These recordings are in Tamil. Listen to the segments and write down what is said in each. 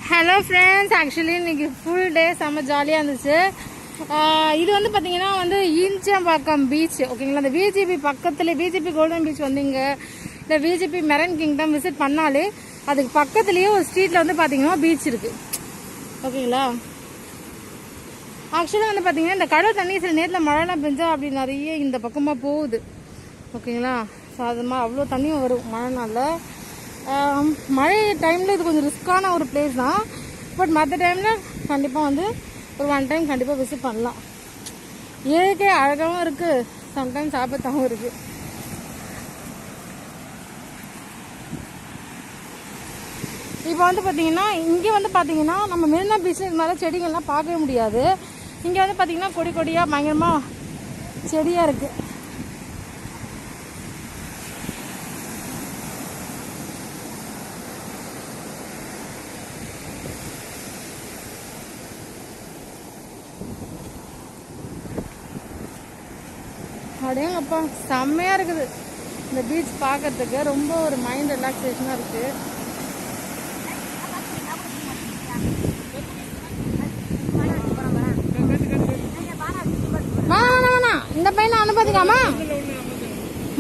ஹலோ ஃப்ரெண்ட்ஸ், ஆக்சுவலி இன்னைக்கு ஃபுல் டே செம்ம ஜாலியாக இருந்துச்சு. இது வந்து பார்த்தீங்கன்னா ஈஞ்சம்பாக்கம் பீச், ஓகேங்களா. அந்த விஜிபி பக்கத்தில் விஜிபி கோல்டன் பீச் வந்தீங்க, இல்லை விஜிபி மெரன் கிங்டம் விசிட் பண்ணாலே அதுக்கு பக்கத்துலேயே ஒரு ஸ்ட்ரீட்டில் வந்து பார்த்தீங்கன்னா பீச் இருக்குது, ஓகேங்களா. ஆக்சுவலாக வந்து பார்த்தீங்கன்னா இந்த கடல் தண்ணி சில நேரத்தில் மழைலாம் பெஞ்சா அப்படி நிறைய இந்த பக்கமாக போகுது, ஓகேங்களா. ஸோ அது மாதிரி அவ்வளோ தண்ணியும் வரும் மழைனால. மழை டைமில் இது கொஞ்சம் ரிஸ்க்கான ஒரு பிளேஸ் தான். பட் மற்ற டைமில் கண்டிப்பாக வந்து ஒரு ஒன் டைம் கண்டிப்பாக விசிட் பண்ணலாம். இயற்கை அழகாகவும் இருக்குது, சம்டைம்ஸ் ஆபத்தாகவும் இருக்குது. இப்போ வந்து பார்த்தீங்கன்னா இங்கே வந்து பார்த்தீங்கன்னா நம்ம மெரினா பீச்சில் இது மாதிரி செடிகள்லாம் பார்க்கவே முடியாது. இங்கே வந்து பார்த்தீங்கன்னா கொடி கொடியாக பயங்கரமாக செடியாக இருக்குது. அடேங்கப்பா, செம்மையாக இருக்குது இந்த பீச் பார்க்கறதுக்கு. ரொம்ப ஒரு மைண்ட் ரிலாக்ஸேஷனாக இருக்குது. இந்த பையனை அனுப்பதுக்காமா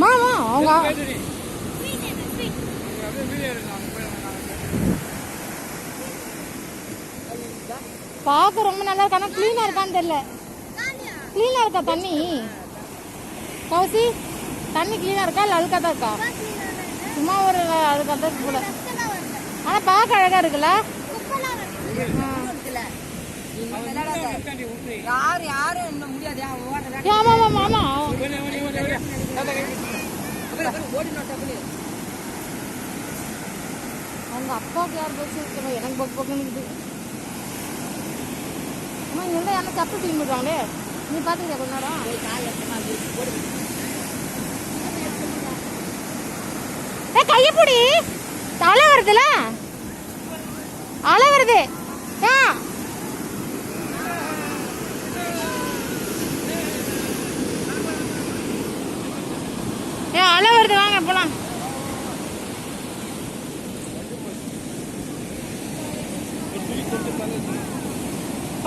மாமா அவங்க பார்க்க ரொம்ப நல்லா இருக்கு. ஆனால் கிளீனாக இருக்கான்னு தெரியல. கிளீனாக இருக்கா தண்ணி? கௌசி, தண்ணி கிளீனாக இருக்கா இல்லை அழுக்காக தான் இருக்கா? சும்மா ஒரு அழுக்காக தான் இருக்கு போல. ஆனால் பார்க்க அழகாக இருக்குல்ல. அவங்க அப்பாவுக்கு யார் பேசி இருக்கணும், எனக்கு பக்கு பக்குன்னு. அம்மா இங்கே யாரும் தப்பு கிளீன் பண்ணுறாங்களே, நீ பார்த்துக்கிறியா கொஞ்ச நேரம்? கையப்பொடி அலை வருதுல, அலை வருது. அலை வருது, வாங்க போலாம்.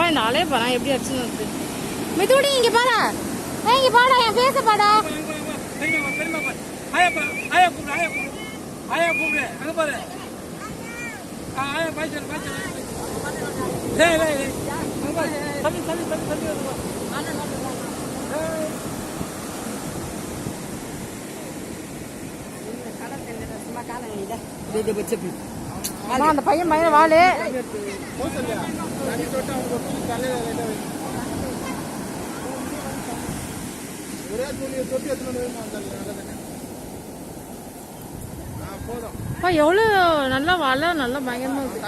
இந்த அலைய பாரு எப்படி அடிச்சுன்னு இருக்கு. மிதுடி இங்க பாரு, இங்க பாடா, என் பேச பாடா. அந்த பையன் பையன் வாழு. எவ்வளோ நல்லா வாழ, நல்லா பயங்கரமா இருக்கு.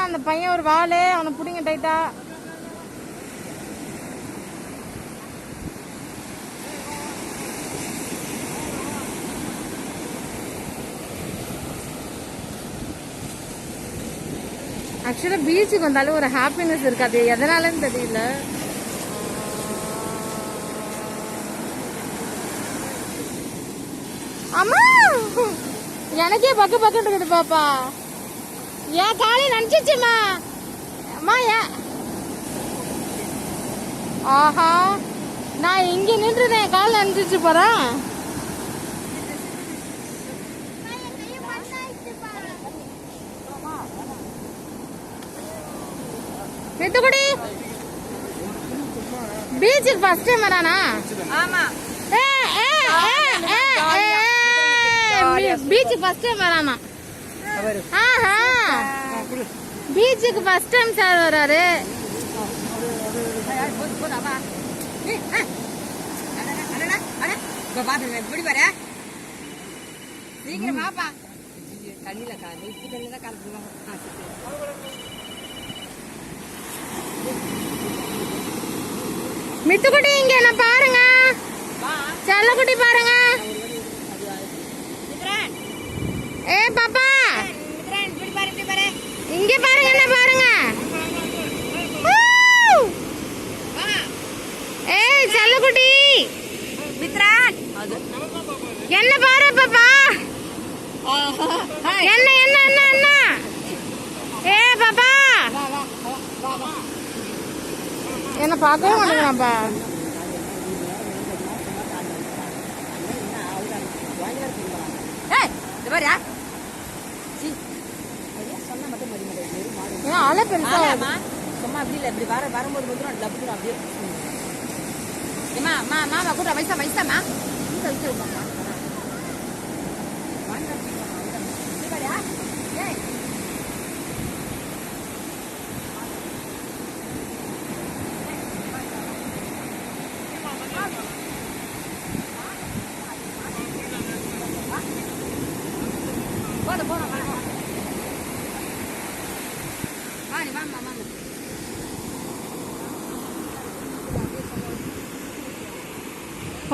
அந்த பையன் ஒரு வாழு, அவனை பிடிங்க டைட்டா. ஆக்சுவலாக பீச்சுக்கு வந்தாலும் ஒரு ஹாப்பினஸ் இருக்காது, எதனாலன்னு தெரியல. அம்மா எனக்கே பக்கு பக்குன்னு இருக்குது பாப்பா. ஏன் காலை நினைச்சிச்சுமா அம்மா? ஏன்? ஆஹா, நான் இங்க நின்றுதேன், காலை நினைச்சிச்சு போறேன். மித்துக்குடி பீச்சுக்கு ஃபர்ஸ்ட் டைம் வரானா? ஆமா, பீச்சுக்கு ஃபர்ஸ்ட் டைம் வரானா? ஆஹா, பீச்சுக்கு ஃபர்ஸ்ட் டைம் சார் வராரு. மித்துக்குட்டி இங்க என்ன பாருங்க, செல்லக்குட்டி பாருங்க. ஏ பாப்பா இங்க பாருங்க, என்ன பாருங்க. ஏய் செல்லக்குட்டி என்ன பாரு பாப்பா, என்ன என்ன என்ன என்ன ஏ பாப்பா, என்ன பார்க்கவே மாட்டேங்கிறாப்பா. அலை பெருசா சும்மா அப்படி இல்லை, இப்படி வரும்போது மட்டும் டப்பு அப்படியே மாமா கூட வயசாமா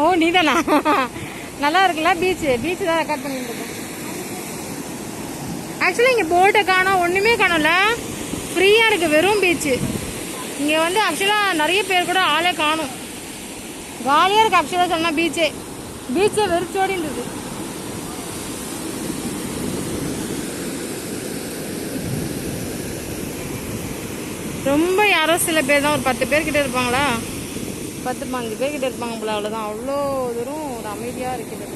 ஓ நீதானா? நல்லா இருக்குல்ல பீச் தான் ரெக்கார்ட் பண்ணிட்டு இருக்கேன். ஆக்சுவலி இங்கே போட்டை காணோம், ஒன்றுமே காணோம்ல, ஃப்ரீயாக இருக்குது, வெறும் பீச்சு. இங்கே வந்து ஆக்சுவலாக நிறைய பேர் கூட ஆளே காணும், காலியாக இருக்குது. ஆக்சுவலாக சொன்னால் பீச்சே வெறிச்சோடின்னு இருக்குது. ரொம்ப யாரோ சில பேர் தான், ஒரு 10 பேர்கிட்ட இருப்பாங்களா, 10-15 பேர்கிட்ட இருப்பாங்க போல, அவ்வளோதான். அவ்வளோ தூரம் ஒரு அமைதியாக இருக்குது.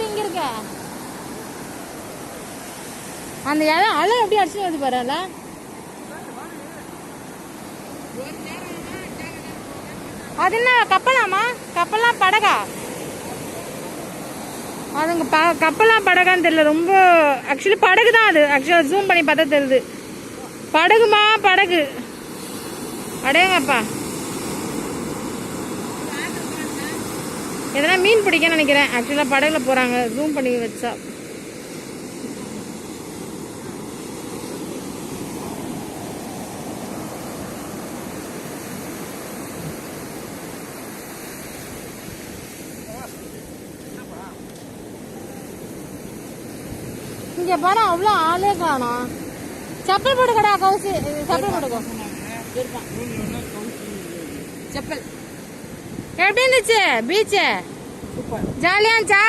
இங்க இருக்க அந்த இடம் அலை எப்படி அடிச்சு வந்து பாருல. அது என்ன கப்பலாமா? கப்பலாம் படகா? அதுங்க கப்பலாம் படகான்னு தெரியல. ரொம்ப ஆக்சுவலி படகு தான் அது. ஆக்சுவலா ஜூம் பண்ணி பார்த்தா தெரியுது. படகுமா? படகு. அடேங்கப்பா, எதனா மீன் பிடிக்க நினைக்கிறேன். ஆக்சுவலாக படகுல போகிறாங்க, ஜூம் பண்ணி வச்சா. இங்கே பாரு, அவ்வளோ ஆளே காணோம். செப்பல் போட்டு கடா, கவுசி செப்பல் போட்டுக்கோ. செப்பல் எப்படி இருந்துச்சு பீச்சு? ஜாலியா இருந்துச்சா?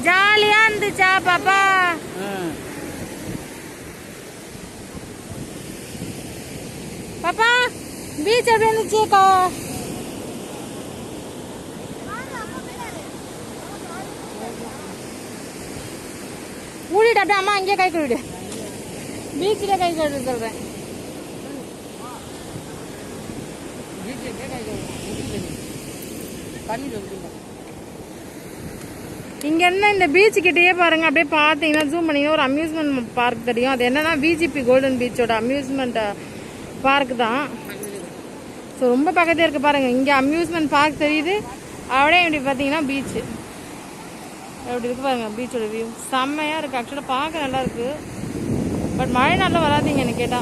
ஜாலியா இருந்துச்சா பாப்பா? பாப்பா பீச் எப்படி இருந்துச்சு? ஊழிட்டு அப்படியே அம்மா அங்கேயே கை கழுவிடு. பீச்சிலே கை கழுவி சொல்றேன். இங்க என்ன இந்த பீச் கிட்டயே பாருங்க, அப்படியே பாத்தீங்கன்னா ஜூம் பண்ணீங்கன்னா ஒரு அம்யூஸ்மெண்ட் பார்க் தெரியும். அது என்னன்னா விஜிபி கோல்டன் பீச்சோட அம்யூஸ்மெண்ட் பார்க் தான். ஸோ ரொம்ப பக்கத்தே இருக்கு பாருங்க. இங்க அம்யூஸ்மெண்ட் பார்க் தெரியுது, அப்படியே இப்படி பாத்தீங்கன்னா பீச் எப்படி இருக்கு பாருங்க. பீச்சோட வியூ செம்மையா இருக்கு. ஆக்சுவலாக பார்க்க நல்லா இருக்கு. பட் மழை நல்லா வராதிங்க என்ன கேட்டா,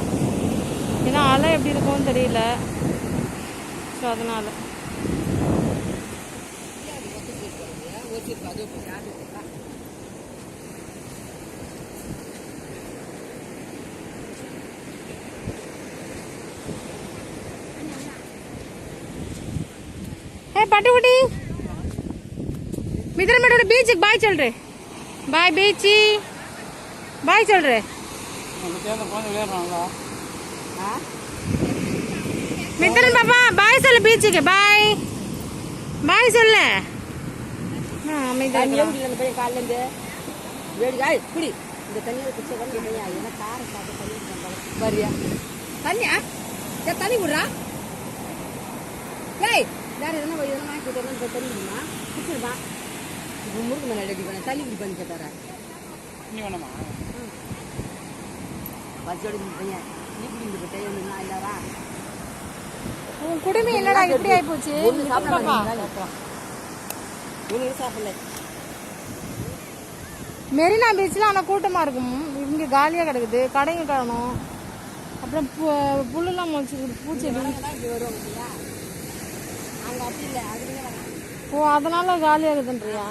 ஏன்னா அலை எப்படி இருக்கும்னு தெரியல. ஸோ அதனால ஏ பட்டுக்குட்டி மித்திரமேட்டோட பீச்சுக்கு பாய் சொல்றே. பாய் பீச்சு பாய் சொல்றே. மித்திரன் பாப்பா பாய் சொல்லு பீச்சுக்கு. பாய் பாய் சொல்லு. காலிலேருந்து வேடிக்காய் குடி இந்த தண்ணியை குடிச்ச தண்ணி ஏன்னா காரம் சாப்பிட்டு தண்ணி வரியா தண்ணியா தண்ணி விடுறா. ஏய் வேற எதனா எதனா வாங்கி கொடுத்தா தண்ணி விடுமா குடிச்சிருமா. இப்போ முருகு மேலே ரெடி பண்ண தண்ணி குடி பண்ணி கேட்டாரா நீ வேணாமா பச்சோடி பையன் நீ குடிங்க டைம் இல்லைவா. உன் குடுமி என்னடா இப்படி ஆகி போச்சு. ஒன்று சாப்பிடல மெரினா பீச்சில் ஆனால் கூட்டமாக இருக்கும். இங்கே காலியாக கிடக்குது. கடைங்க காணும். அப்புறம் புல்லுலாம் முளைச்சி பூச்சி வருவாங்க. அங்கே அப்படி இல்லை அதுலேயே. ஓ அதனால காலியாகுதுன்றியா.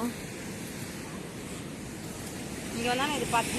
இங்கே வேணா இது பார்த்து